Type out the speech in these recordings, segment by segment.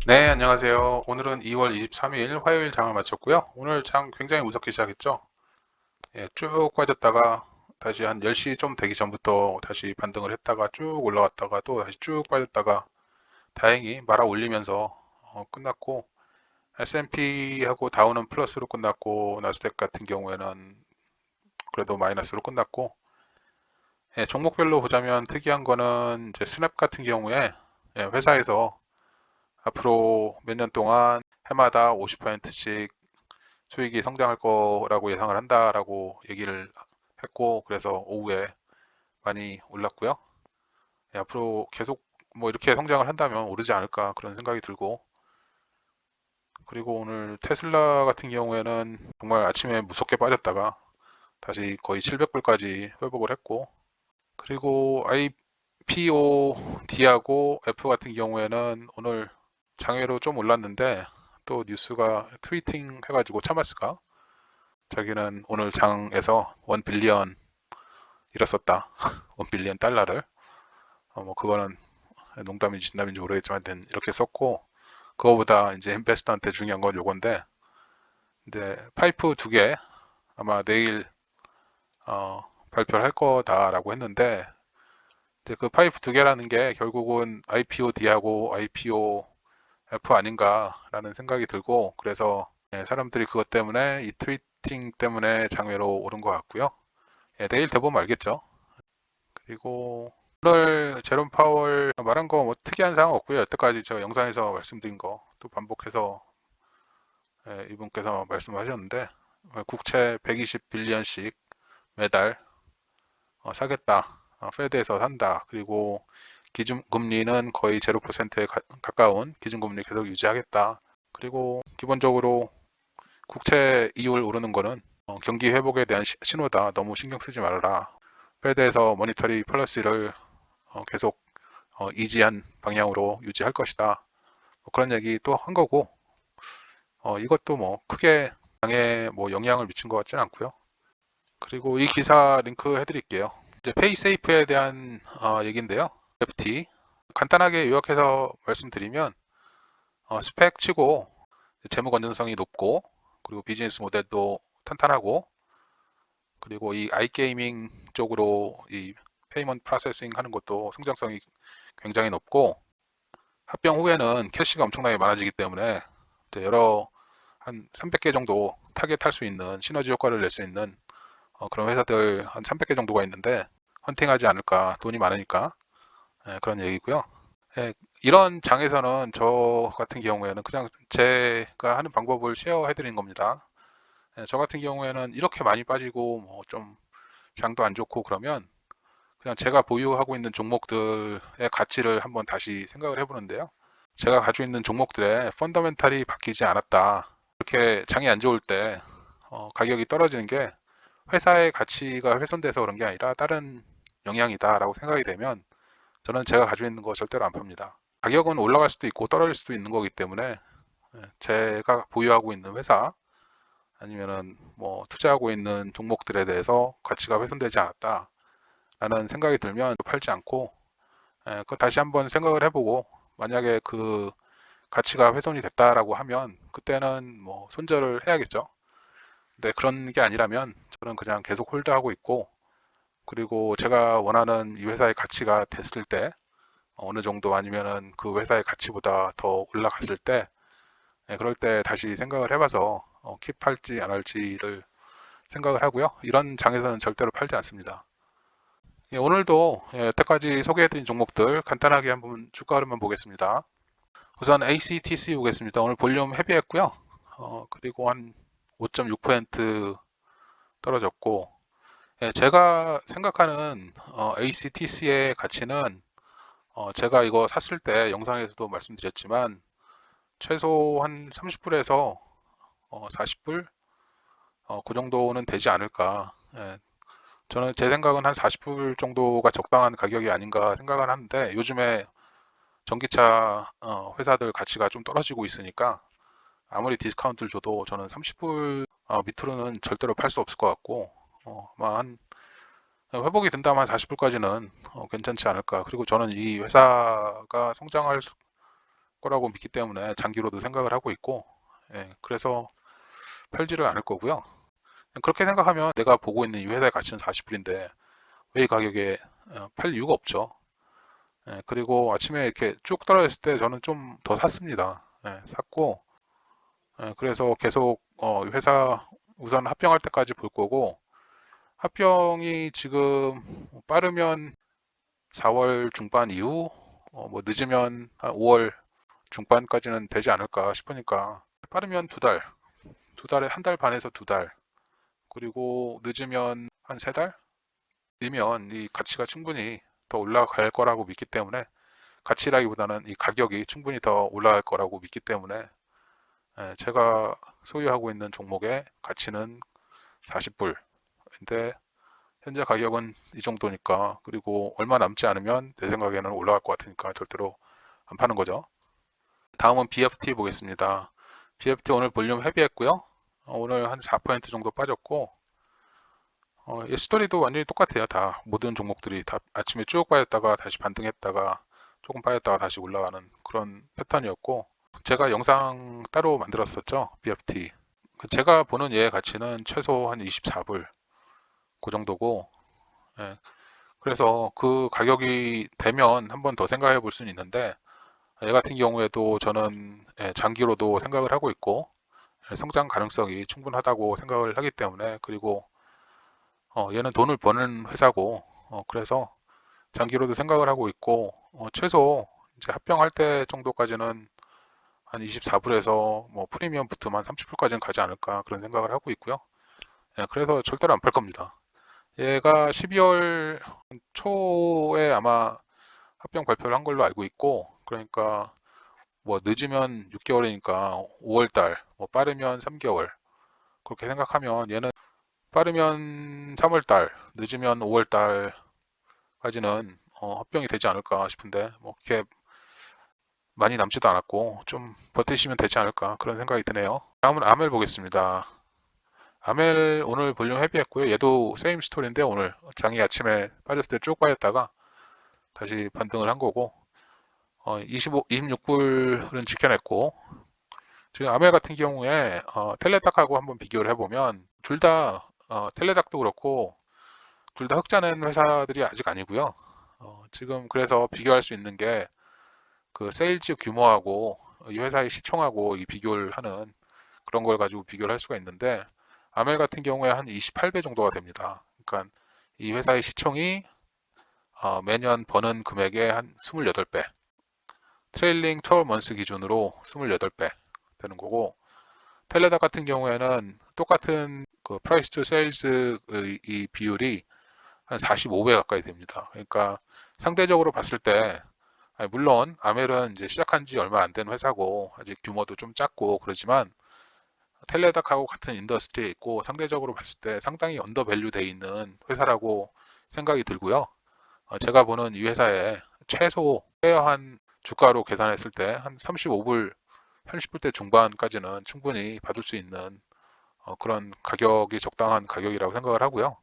네, 안녕하세요. 오늘은 2월 23일 화요일 장을 마쳤고요. 오늘 장 굉장히 무섭게 시작했죠. 예, 쭉 빠졌다가 다시 한 10시 좀 되기 전부터 다시 반등을 했다가 쭉 올라갔다가 또 다시 쭉 빠졌다가 다행히 말아 올리면서 끝났고, S&P하고 다우는 플러스로 끝났고 나스닥 같은 경우에는 그래도 마이너스로 끝났고, 예, 종목별로 보자면 특이한 거는 이제 스냅 같은 경우에 예, 회사에서 앞으로 몇 년 동안 해마다 50%씩 수익이 성장할 거라고 예상을 한다라고 얘기를 했고, 그래서 오후에 많이 올랐고요. 예, 앞으로 계속 뭐 이렇게 성장을 한다면 오르지 않을까 그런 생각이 들고, 그리고 오늘 테슬라 같은 경우에는 정말 아침에 무섭게 빠졌다가 다시 거의 700불까지 회복을 했고, 그리고 IPO D하고 F 같은 경우에는 오늘 장외로 좀 올랐는데 또 뉴스가 트위팅 해가지고 차마스가 자기는 오늘 장에서 1 빌리언 잃었었다. 1 빌리언 달러를. 뭐 그거는 농담인지 진담인지 모르겠지만 이렇게 썼고, 그거보다 이제 인베스터한테 중요한 건 요건데, 이제 파이프 두 개 아마 내일 발표를 할 거다라고 했는데, 이제 그 파이프 두 개라는 게 결국은 IPO-D하고 IPO-F 아닌가라는 생각이 들고, 그래서 사람들이 그것 때문에 이 트위팅 때문에 장외로 오른 것 같고요. 예, 내일 돼보면 알겠죠. 그리고 오늘 제롬 파월 말한 거 뭐 특이한 사항 없고요. 여태까지 제가 영상에서 말씀드린 거 또 반복해서 이분께서 말씀하셨는데, 국채 120 빌리언씩 매달 사겠다. 페드에서 산다. 그리고 기준금리는 거의 0%에 가까운 기준금리 계속 유지하겠다. 그리고 기본적으로 국채 이율 오르는 거는 경기 회복에 대한 신호다. 너무 신경 쓰지 말아라. 페드에서 모니터리 폴리시를 계속 이지한 방향으로 유지할 것이다. 뭐 그런 얘기 또 한 거고, 이것도 뭐 크게 장에 뭐 영향을 미친 것 같지는 않고요. 그리고 이 기사 링크 해드릴게요. 이제 페이세이프에 대한 얘기인데요. FT 간단하게 요약해서 말씀드리면 스펙 치고 재무 건전성이 높고, 그리고 비즈니스 모델도 탄탄하고, 그리고 이 아이게이밍 쪽으로 이 페이먼트 프로세싱 하는 것도 성장성이 굉장히 높고, 합병 후에는 캐시가 엄청나게 많아지기 때문에 이제 여러 한 300개 정도 타겟할 수 있는 시너지 효과를 낼 수 있는 그런 회사들 한 300개 정도가 있는데 헌팅하지 않을까, 돈이 많으니까. 그런 얘기고요. 예, 이런 장에서는 저 같은 경우에는 그냥 제가 하는 방법을 쉐어해 드리는 겁니다. 저 같은 경우에는 이렇게 많이 빠지고 뭐 좀 장도 안 좋고 그러면 그냥 제가 보유하고 있는 종목들의 가치를 한번 다시 생각을 해보는데요. 제가 가지고 있는 종목들의 펀더멘탈이 바뀌지 않았다. 이렇게 장이 안 좋을 때 가격이 떨어지는 게 회사의 가치가 훼손돼서 그런 게 아니라 다른 영향이다라고 생각이 되면 저는 제가 가지고 있는 거 절대로 안 팝니다. 가격은 올라갈 수도 있고 떨어질 수도 있는 거기 때문에 제가 보유하고 있는 회사 아니면은 뭐 투자하고 있는 종목들에 대해서 가치가 훼손되지 않았다라는 생각이 들면 팔지 않고, 그거 다시 한번 생각을 해보고 만약에 그 가치가 훼손이 됐다라고 하면 그때는 뭐 손절을 해야겠죠. 근데 그런 게 아니라면 저는 그냥 계속 홀드하고 있고, 그리고 제가 원하는 이 회사의 가치가 됐을 때 어느 정도 아니면은 그 회사의 가치보다 더 올라갔을 때 그럴 때 다시 생각을 해봐서 킵할지 안 할지를 생각을 하고요. 이런 장에서는 절대로 팔지 않습니다. 예, 오늘도 여태까지 소개해드린 종목들 간단하게 한번 주가 흐름만 보겠습니다. 우선 ACTC 보겠습니다. 오늘 볼륨 헤비했고요. 그리고 한 5.6% 떨어졌고, 제가 생각하는 ACTC의 가치는 제가 이거 샀을 때 영상에서도 말씀드렸지만 최소 한 30불에서 40불 그 정도는 되지 않을까. 저는 제 생각은 한 40불 정도가 적당한 가격이 아닌가 생각을 하는데, 요즘에 전기차 회사들 가치가 좀 떨어지고 있으니까 아무리 디스카운트를 줘도 저는 30불 밑으로는 절대로 팔 수 없을 것 같고, 아마 한 회복이 된다면 한 40불까지는 괜찮지 않을까. 그리고 저는 이 회사가 성장할 거라고 믿기 때문에 장기로도 생각을 하고 있고, 그래서 팔지를 않을 거고요. 그렇게 생각하면 내가 보고 있는 이 회사의 가치는 40불인데 왜 이 가격에 팔 이유가 없죠. 그리고 아침에 이렇게 쭉 떨어졌을 때 저는 좀 더 샀습니다. 샀고, 그래서 계속 회사 우선 합병할 때까지 볼 거고, 합병이 지금 빠르면 4월 중반 이후, 뭐 늦으면 한 5월 중반까지는 되지 않을까 싶으니까, 빠르면 두 달에 한 달 반에서 두 달, 그리고 늦으면 한 세 달이면 이 가치가 충분히 더 올라갈 거라고 믿기 때문에, 가치라기보다는 이 가격이 충분히 더 올라갈 거라고 믿기 때문에, 제가 소유하고 있는 종목의 가치는 40불인데 현재 가격은 이 정도니까, 그리고 얼마 남지 않으면 내 생각에는 올라갈 것 같으니까 절대로 안 파는 거죠. 다음은 BFT 보겠습니다. BFT 오늘 볼륨 헤비했고요. 오늘 한 4% 정도 빠졌고, 이 스토리도 완전히 똑같아요. 다 모든 종목들이 다 아침에 쭉 빠졌다가 다시 반등했다가 조금 빠졌다가 다시 올라가는 그런 패턴이었고, 제가 영상 따로 만들었었죠. BFT. 제가 보는 얘의 가치는 최소 한 24불 그 정도고, 예, 그래서 그 가격이 되면 한번 더 생각해 볼 수는 있는데, 얘 같은 경우에도 저는 장기로도 생각을 하고 있고, 성장 가능성이 충분하다고 생각을 하기 때문에, 그리고 얘는 돈을 버는 회사고, 그래서 장기로도 생각을 하고 있고, 최소 이제 합병할 때 정도까지는 한 24불에서 뭐 프리미엄 붙으면 30불까지는 가지 않을까 그런 생각을 하고 있고요. 그래서 절대로 안 팔 겁니다. 얘가 12월 초에 아마 합병 발표를 한 걸로 알고 있고, 그러니까 뭐 늦으면 6개월이니까 5월달, 뭐 빠르면 3개월 그렇게 생각하면 얘는 빠르면 3월달, 늦으면 5월달까지는 합병이 되지 않을까 싶은데, 뭐 그렇게 많이 남지도 않았고 좀 버티시면 되지 않을까 그런 생각이 드네요. 다음은 아멜 보겠습니다. 아멜 오늘 볼륨 헤비했고요. 얘도 세임 스토리인데 오늘 장이 아침에 빠졌을 때 쭉 빠졌다가 다시 반등을 한 거고, 26불은 지켜냈고, 지금 아멜 같은 경우에 텔레닥하고 한번 비교를 해보면 둘 다 텔레닥도 그렇고 둘 다 흑자낸 회사들이 아직 아니고요. 지금 그래서 비교할 수 있는 게 그 세일즈 규모하고 이 회사의 시총하고 이 비교를 하는 그런 걸 가지고 비교를 할 수가 있는데, 아멜 같은 경우에 한 28배 정도가 됩니다. 그러니까 이 회사의 시총이 매년 버는 금액의 한 28배, 트레일링 12먼스 기준으로 28배 되는 거고, 텔레다 같은 경우에는 똑같은 그 프라이스 투 세일즈 이 비율이 한 45배 가까이 됩니다. 그러니까 상대적으로 봤을 때, 아니, 물론 아멜은 이제 시작한 지 얼마 안 된 회사고 아직 규모도 좀 작고 그러지만 텔레닥하고 같은 인더스트리에 있고 상대적으로 봤을 때 상당히 언더밸류 돼 있는 회사라고 생각이 들고요. 제가 보는 이 회사의 최소 페어한 주가로 계산했을 때 한 35불, 30불대 중반까지는 충분히 받을 수 있는 그런 가격이 적당한 가격이라고 생각을 하고요.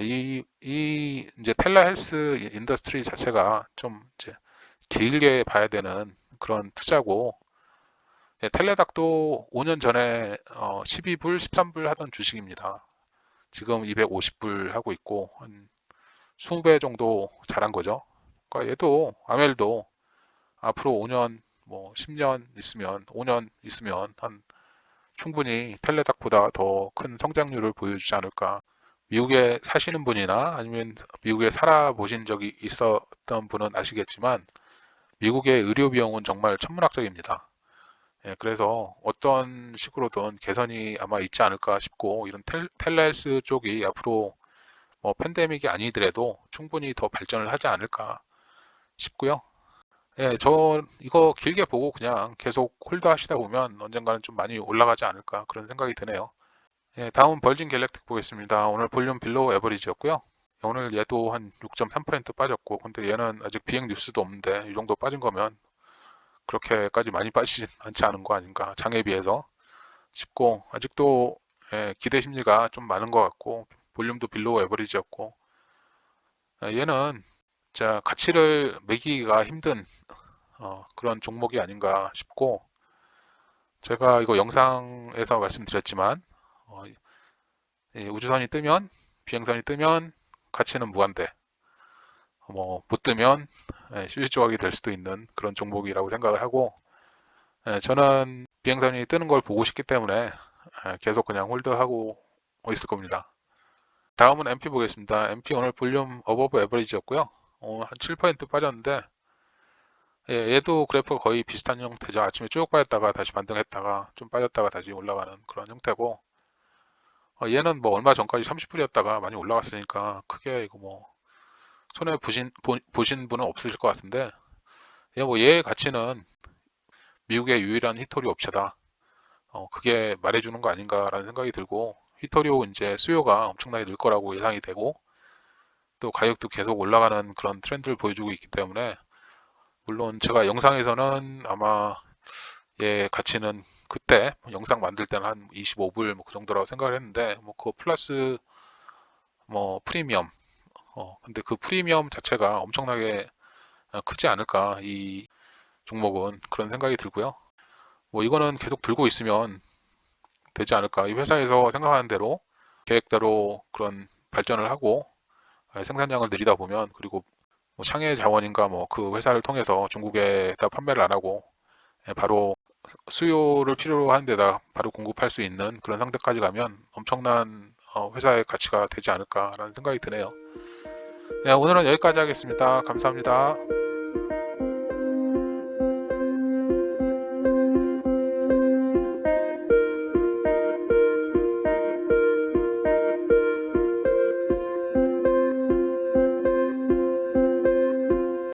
이 이제 텔레헬스 인더스트리 자체가 좀 이제 길게 봐야 되는 그런 투자고, 텔레닥도 5년 전에 12불, 13불 하던 주식입니다. 지금 250불 하고 있고 한 20배 정도 잘한 거죠. 그러니까 얘도 아멜도 앞으로 5년 뭐 10년 있으면 5년 있으면 한 충분히 텔레닥보다 더 큰 성장률을 보여주지 않을까. 미국에 사시는 분이나 아니면 미국에 살아보신 적이 있었던 분은 아시겠지만 미국의 의료 비용은 정말 천문학적입니다. 그래서 어떤 식으로든 개선이 아마 있지 않을까 싶고, 이런 텔레스 쪽이 앞으로 뭐 팬데믹이 아니더라도 충분히 더 발전을 하지 않을까 싶고요. 저 이거 길게 보고 그냥 계속 홀드 하시다 보면 언젠가는 좀 많이 올라가지 않을까 그런 생각이 드네요. 다음은 벌진 갤럭틱 보겠습니다. 오늘 볼륨 빌로우 에버리지였고요. 오늘 얘도 한 6.3% 빠졌고, 근데 얘는 아직 비행 뉴스도 없는데 이 정도 빠진 거면 그렇게까지 많이 빠지진 않지 않은 거 아닌가 장에 비해서 싶고, 아직도 기대 심리가 좀 많은 것 같고 볼륨도 빌로우 에버리지였고, 얘는 자 가치를 매기기가 힘든 그런 종목이 아닌가 싶고, 제가 이거 영상에서 말씀드렸지만 이 우주선이 뜨면, 비행선이 뜨면 가치는 무한대, 뭐 못 뜨면 휴지 조각이 될 수도 있는 그런 종목이라고 생각을 하고, 저는 비행선이 뜨는 걸 보고 싶기 때문에 계속 그냥 홀드하고 있을 겁니다. 다음은 MP 보겠습니다. MP 오늘 볼륨 어버브 에버리지였고요. 한 7% 빠졌는데, 얘도 그래프가 거의 비슷한 형태죠. 아침에 쭉 빠졌다가 다시 반등했다가 좀 빠졌다가 다시 올라가는 그런 형태고, 얘는 뭐 얼마 전까지 30불이었다가 많이 올라갔으니까 크게 이거 뭐 손해 보신 분은 없으실 것 같은데, 얘의 가치는 미국의 유일한 히토리 업체다. 그게 말해주는 거 아닌가라는 생각이 들고, 히토리오 이제 수요가 엄청나게 늘 거라고 예상이 되고, 또 가격도 계속 올라가는 그런 트렌드를 보여주고 있기 때문에, 물론 제가 영상에서는 아마 얘 가치는 그때 영상 만들 때는 한 25불 뭐 그 정도라고 생각을 했는데, 뭐 그거 플러스 뭐 프리미엄, 근데 그 프리미엄 자체가 엄청나게 크지 않을까 이 종목은, 그런 생각이 들고요. 뭐 이거는 계속 들고 있으면 되지 않을까, 이 회사에서 생각하는 대로 계획대로 그런 발전을 하고 생산량을 늘리다 보면, 그리고 뭐 창의 자원인가 뭐 그 회사를 통해서 중국에다 판매를 안 하고 바로 수요를 필요로 하는 데다 바로 공급할 수 있는 그런 상태까지 가면 엄청난 회사의 가치가 되지 않을까라는 생각이 드네요. 네, 오늘은 여기까지 하겠습니다. 감사합니다.